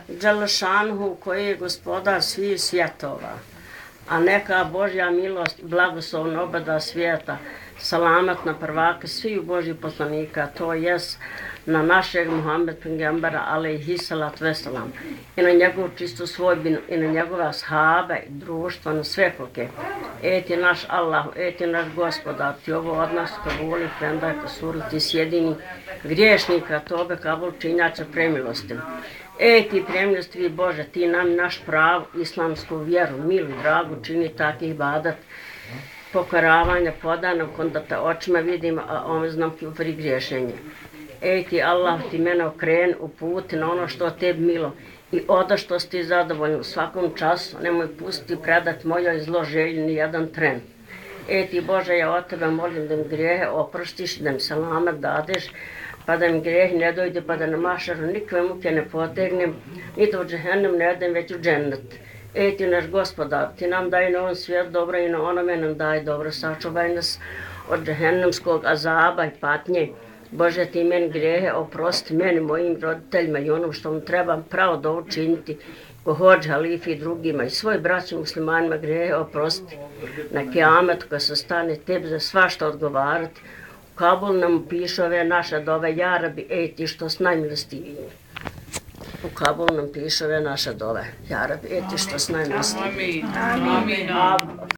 Đelešanhu koji je gospodar svih svjetova, a neka Božja milost, blagoslov na obada svijeta, salamat na prvake svih Božjih poslanika, to jest na našeg Muhammed Pengambara, alejhi salat veselam, i na njegovu čistu svojbinu, i na njegove sahabe i društvo, na svekolike. Eti naš Allah, eti naš gospodar, ti ovo od nas kabuli, prendaj kasuri, ti sjedini griješnika, tobe kabul činjača premilosti. Ti premilosti Bože, ti nam naš prav, islamsku vjeru, milu, dragu, čini takih ibadat, pokoravanja, podana, konda te očima vidimo, a omeznam ti upri griješenje. Ti Allah, ti mene okreni, uputi na ono što tebi milo i oda što si ti zadovoljni u svakom času, nemoj pustiti predat mojoj zlo želji ni jedan tren. Ti Bože, ja od tebe molim da mi grijehe oprostiš, da mi salamet dadeš, pa da mi grijehi ne dojde, pa da na mašaru nikve muke ne potegnem, ni da u džehennem ne odem, već u džennet. Ti naš gospodar, ti nam daj na ovom svijet dobro i na onome nam daj dobro, sačuvaj nas od džehennemskog azaba i patnje. Bože, ti meni grijehe oprosti, meni, mojim roditeljima i onom što mu trebam pravo da učiniti, ko hođe, halifi i drugima i svoj braći muslimanima grijehe oprosti. Na kijametu kad se stane tebi za svašta odgovarati, u Kabul nam piše ove naše dove, ja rabi, ti što s najmilostiviji. U Kabul nam piše ove naše dove, ja rabi, ti što s najmilostiviji. Amin.